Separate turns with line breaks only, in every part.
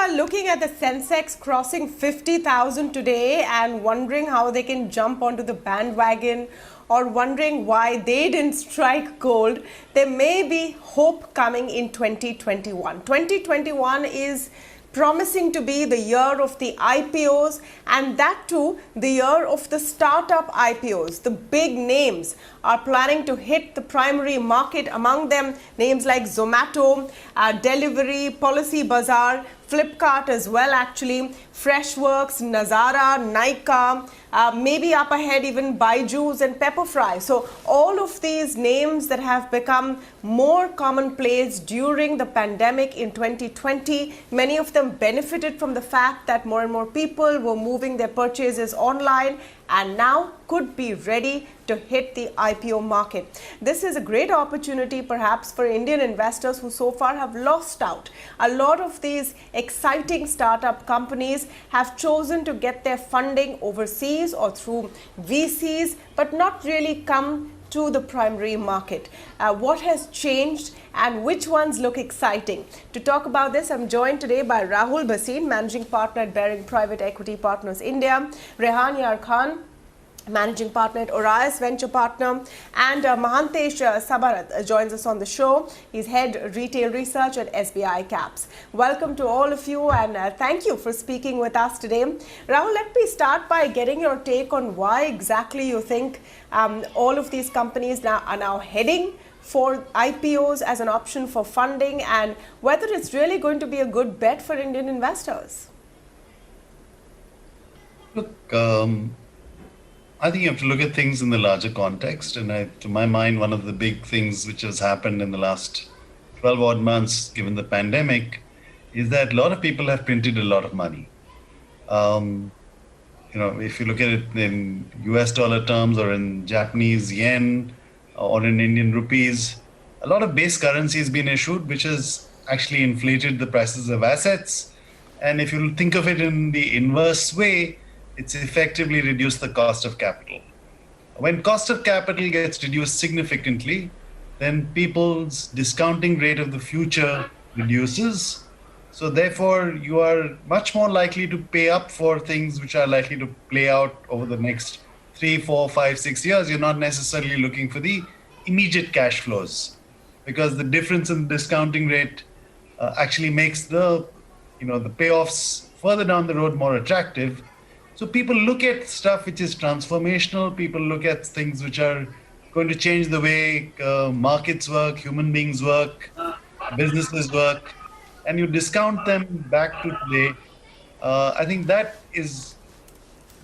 are looking at the Sensex crossing 50,000 today and wondering how they can jump onto the bandwagon or wondering why they didn't strike gold, there may be hope coming in 2021. 2021 is promising to be the year of the IPOs, and that too the year of the startup IPOs. The big names are planning to hit the primary market, among them names like Zomato, Delhivery, Policy Bazaar, Flipkart as well actually, Freshworks, Nazara, Nykaa, maybe up ahead even BYJU's and Pepperfry. So all of these names that have become more commonplace during the pandemic in 2020, many of them benefited from the fact that more and more people were moving their purchases online and now could be ready to hit the IPO market. This is a great opportunity perhaps for Indian investors who so far have lost out. A lot of these exciting startup companies have chosen to get their funding overseas or through VCs, but not really come to the primary market. What has changed and which ones look exciting? To talk about this, I'm joined today by Rahul Bhasin, Managing Partner at Baring Private Equity Partners India, Rehan, Managing Partner at Orios Venture Partner, and Mahantesh Sabarad joins us on the show. He's Head Retail Research at SBICAP. Welcome to all of you, and thank you for speaking with us today. Rahul, let me start by getting your take on why exactly you think all of these companies are now heading for IPOs as an option for funding, and whether it's really going to be a good bet for Indian investors.
Look, I think you have to look at things in the larger context. And to my mind, one of the big things which has happened in the last 12 odd months, given the pandemic, is that a lot of people have printed a lot of money. If you look at it in US dollar terms or in Japanese yen or in Indian rupees, a lot of base currency has been issued, which has actually inflated the prices of assets. And if you think of it in the inverse way, it's effectively reduced the cost of capital. When cost of capital gets reduced significantly, then people's discounting rate of the future reduces. So therefore, you are much more likely to pay up for things which are likely to play out over the next 3, 4, 5, 6 years. You're not necessarily looking for the immediate cash flows, because the difference in the discounting rate actually makes the payoffs further down the road more attractive. So people look at stuff which is transformational. People look at things which are going to change the way markets work, human beings work, businesses work, and you discount them back to today. I think that is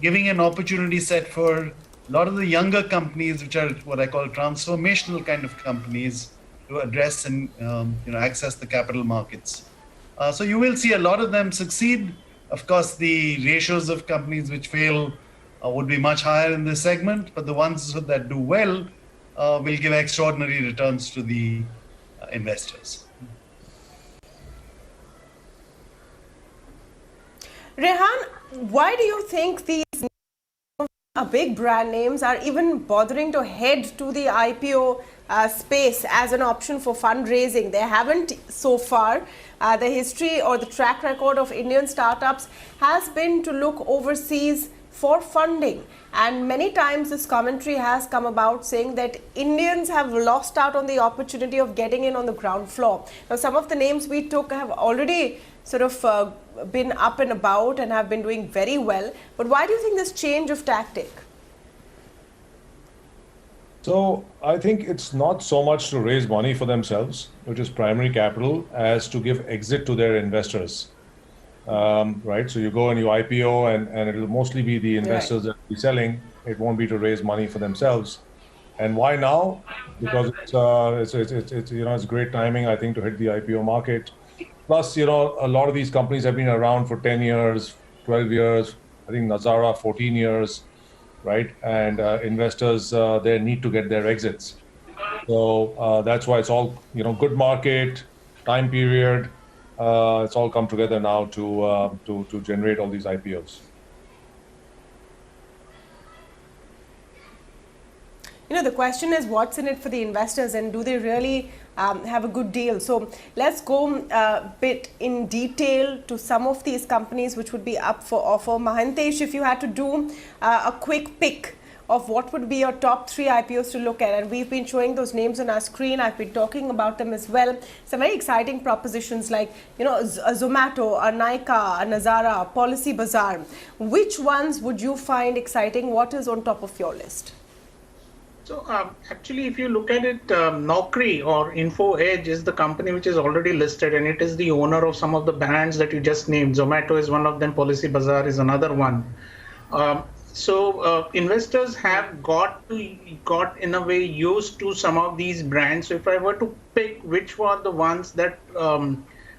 giving an opportunity set for a lot of the younger companies, which are what I call transformational kind of companies, to address and access the capital markets. So you will see a lot of them succeed. Of course, the ratios of companies which fail would be much higher in this segment, but the ones that do well will give extraordinary returns to the investors.
Rehan, why do you think these big brand names are even bothering to head to the IPO space as an option for fundraising? They haven't so far. The history or the track record of Indian startups has been to look overseas for funding. And many times this commentary has come about saying that Indians have lost out on the opportunity of getting in on the ground floor. Now, some of the names we took have already sort of been up and about and have been doing very well. But why do you think this change of tactic?
So I think it's not so much to raise money for themselves, which is primary capital, as to give exit to their investors, right? So you go and you IPO, and it'll mostly be the investors that will be selling. It won't be to raise money for themselves. And why now? Because it's great timing, I think, to hit the IPO market. Plus, a lot of these companies have been around for 10 years, 12 years. I think Nazara 14 years. Right, and investors they need to get their exits, so that's why it's all good market, time period. It's all come together now to generate all these IPOs.
the question is what's in it for the investors, and do they really have a good deal? So let's go a bit in detail to some of these companies which would be up for offer. Mahantesh, if you had to do a quick pick of what would be your top 3 IPOs to look at, and we've been showing those names on our screen, I've been talking about them as well. Some very exciting propositions like, a Zomato, a Nykaa, a Nazara, a Policy Bazaar. Which ones would you find exciting? What is on top of your list?
So actually, if you look at it, Naukri or Infoedge is the company which is already listed, and it is the owner of some of the brands that you just named. Zomato is one of them, Policy Bazaar is another one. So investors have got in a way used to some of these brands. So if I were to pick which were the ones that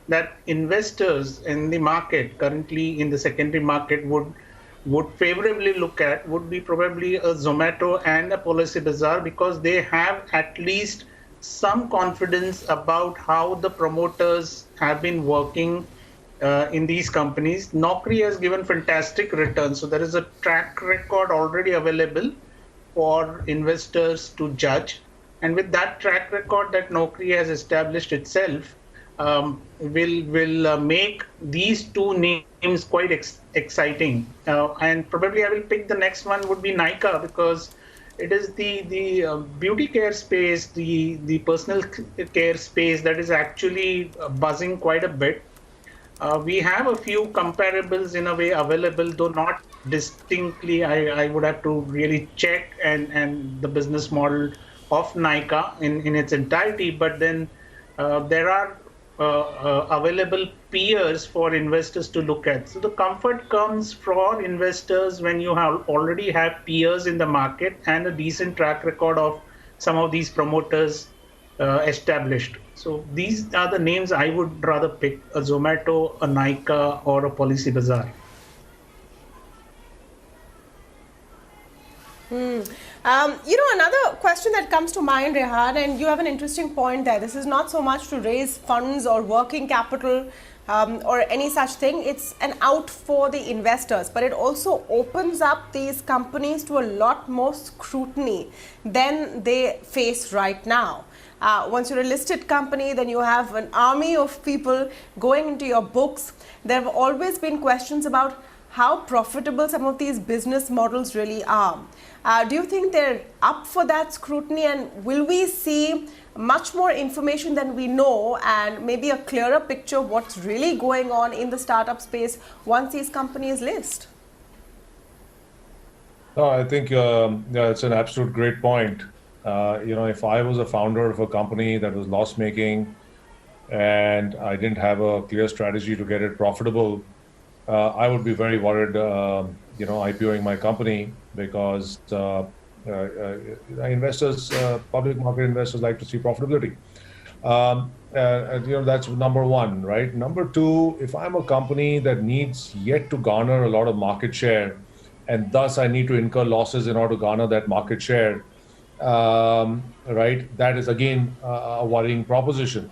that investors in the market currently in the secondary market would favorably look at, would be probably a Zomato and a Policy Bazaar, because they have at least some confidence about how the promoters have been working in these companies. Naukri has given fantastic returns. So there is a track record already available for investors to judge. And with that track record that Naukri has established itself, will make these two names quite exciting. And probably I will pick the next one would be Nykaa, because it is the beauty care space, the personal care space that is actually buzzing quite a bit. We have a few comparables in a way available, though not distinctly. I would have to really check and the business model of Nykaa in its entirety. But then there are available peers for investors to look at. So the comfort comes for investors when you already have peers in the market and a decent track record of some of these promoters established. So these are the names I would rather pick: a Zomato, a Nykaa, or a Policy Bazaar.
Another question that comes to mind, Rehan, and you have an interesting point there. This is not so much to raise funds or working capital or any such thing. It's an out for the investors, but it also opens up these companies to a lot more scrutiny than they face right now. Once you're a listed company, then you have an army of people going into your books. There have always been questions about how profitable some of these business models really are. Do you think they're up for that scrutiny, and will we see much more information than we know and maybe a clearer picture of what's really going on in the startup space once these companies list?
No, I think it's an absolute great point. If I was a founder of a company that was loss-making and I didn't have a clear strategy to get it profitable, I would be very worried, IPOing my company, because investors, public market investors, like to see profitability. That's number one, right? Number two, if I'm a company that needs yet to garner a lot of market share, and thus I need to incur losses in order to garner that market share, right? That is again a worrying proposition.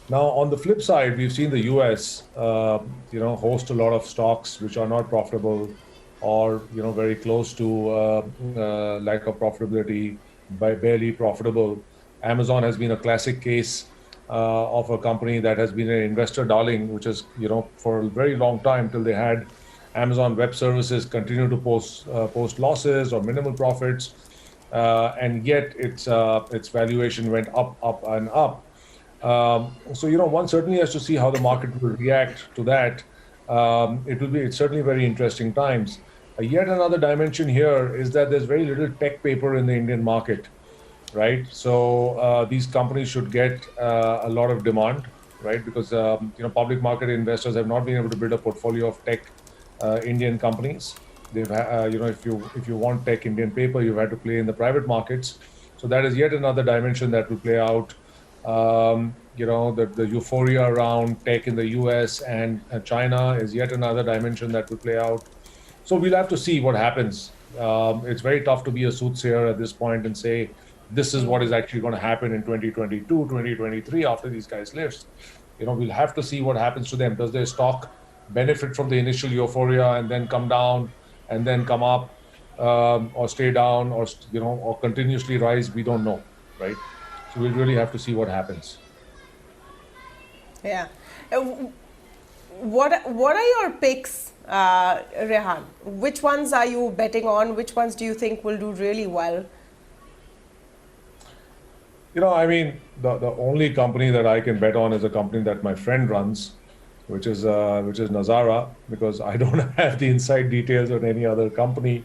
Now, on the flip side, we've seen the US, host a lot of stocks which are not profitable, or very close to lack of profitability, by barely profitable. Amazon has been a classic case of a company that has been an investor darling, which is for a very long time, till they had Amazon Web Services continue to post losses or minimal profits, and yet its valuation went up and up. So one certainly has to see how the market will react to that. It's certainly very interesting times. Yet another dimension here is that there's very little tech paper in the Indian market, right? So these companies should get a lot of demand, right? Because public market investors have not been able to build a portfolio of tech Indian companies. They've if you want tech Indian paper, you've had to play in the private markets. So that is yet another dimension that will play out. The euphoria around tech in the US and China is yet another dimension that will play out. So we'll have to see what happens. It's very tough to be a soothsayer at this point and say, this is what is actually going to happen in 2022, 2023 after these guys list. We'll have to see what happens to them. Does their stock benefit from the initial euphoria and then come down and then come up? or stay down, or or continuously rise. We don't know, right? So we really have to see what happens.
Yeah. What are your picks, Rehan? Which ones are you betting on? Which ones do you think will do really well?
I mean, the only company that I can bet on is a company that my friend runs, which is Nazara, because I don't have the inside details on any other company,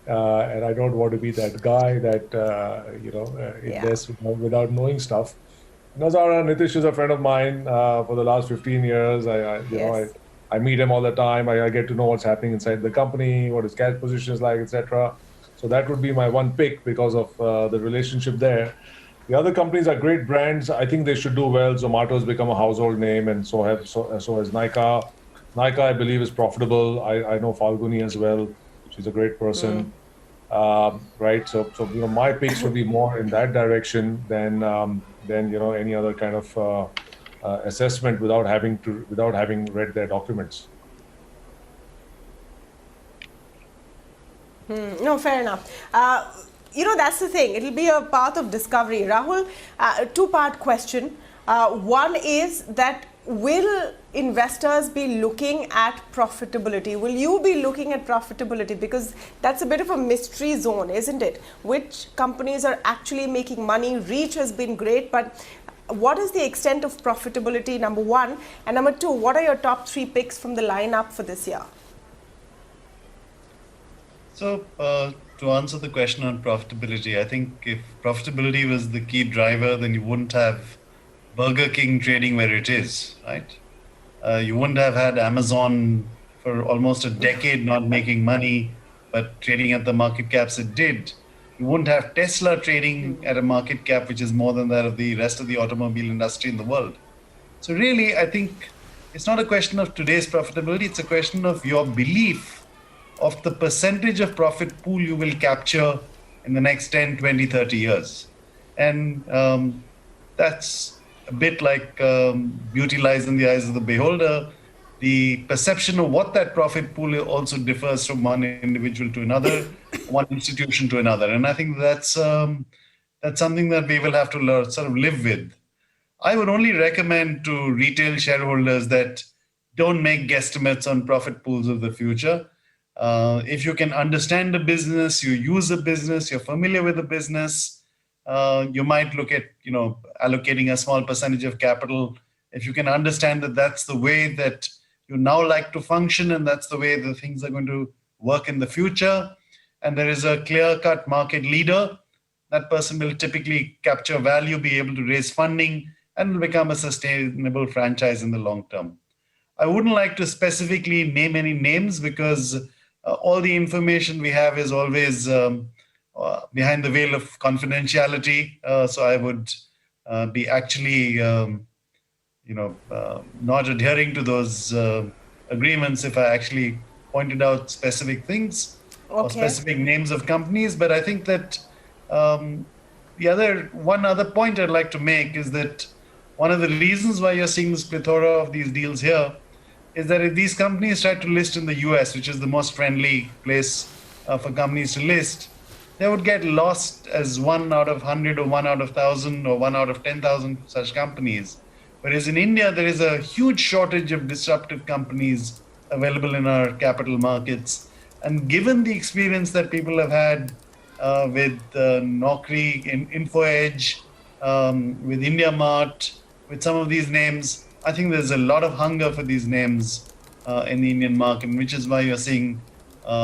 and I don't want to be that guy that invests without knowing stuff. Nazara, Nitish is a friend of mine for the last 15 years. I meet him all the time. I get to know what's happening inside the company, what his cash position is like, etc. So that would be my one pick because of the relationship there. The other companies are great brands. I think they should do well. Zomato has become a household name, and so has Nykaa. Nykaa, I believe, is profitable. I know Falguni as well. She's a great person. Right. So my picks would be more in that direction than any other kind of assessment without having read their documents.
No, fair enough. That's the thing. It'll be a path of discovery. Rahul, two-part question. One is that will investors be looking at profitability? Will you be looking at profitability? Because that's a bit of a mystery zone, isn't it? Which companies are actually making money? Reach has been great, but what is the extent of profitability, number one? And number two, what are your top three picks from the lineup for this year?
So, to answer the question on profitability, I think if profitability was the key driver, then you wouldn't have Burger King trading where it is, right? You wouldn't have had Amazon for almost a decade not making money, but trading at the market caps it did. You wouldn't have Tesla trading at a market cap which is more than that of the rest of the automobile industry in the world. So really, I think it's not a question of today's profitability, it's a question of your belief of the percentage of profit pool you will capture in the next 10, 20, 30 years. And that's a bit like beauty lies in the eyes of the beholder. The perception of what that profit pool also differs from one individual to another, one institution to another. And I think that's something that we will have to sort of live with. I would only recommend to retail shareholders that don't make guesstimates on profit pools of the future. If you can understand the business, you use the business, you're familiar with the business, you might look at allocating a small percentage of capital. If you can understand that that's the way that you now like to function and that's the way the things are going to work in the future, and there is a clear-cut market leader, that person will typically capture value, be able to raise funding, and will become a sustainable franchise in the long term. I wouldn't like to specifically name any names because all the information we have is always behind the veil of confidentiality. So I would be actually, not adhering to those agreements if I actually pointed out specific things or specific names of companies. But I think that one other point I'd like to make is that one of the reasons why you're seeing this plethora of these deals here is that if these companies try to list in the US, which is the most friendly place for companies to list, they would get lost as 1 out of 100 or 1 out of 1,000 or 1 out of 10,000 such companies. Whereas in India, there is a huge shortage of disruptive companies available in our capital markets. And given the experience that people have had with Naukri, Infoedge, with IndiaMart, with some of these names, I think there's a lot of hunger for these names in the Indian market, which is why you're seeing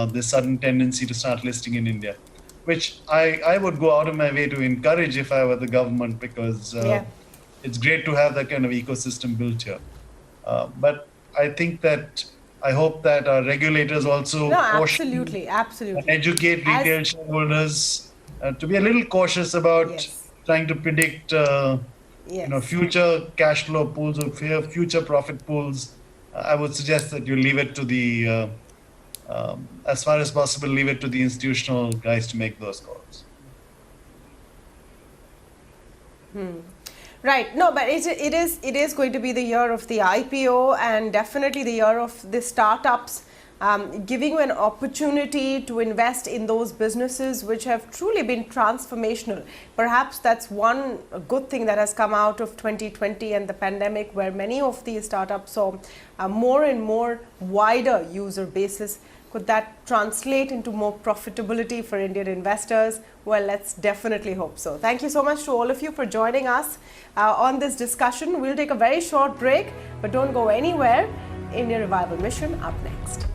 this sudden tendency to start listing in India, which I would go out of my way to encourage if I were the government, because it's great to have that kind of ecosystem built here. But I hope that our regulators also
absolutely
educate retail shareholders to be a little cautious about trying to predict future cash flow pools or future profit pools. I would suggest that you leave it to the, as far as possible, leave it to the institutional guys to make those calls.
Right. No, but it is going to be the year of the IPO and definitely the year of the startups giving you an opportunity to invest in those businesses which have truly been transformational. Perhaps that's one good thing that has come out of 2020 and the pandemic, where many of these startups saw more and more wider user basis. Could that translate into more profitability for Indian investors? Well, let's definitely hope so. Thank you so much to all of you for joining us on this discussion. We'll take a very short break, but don't go anywhere. India Revival Mission up next.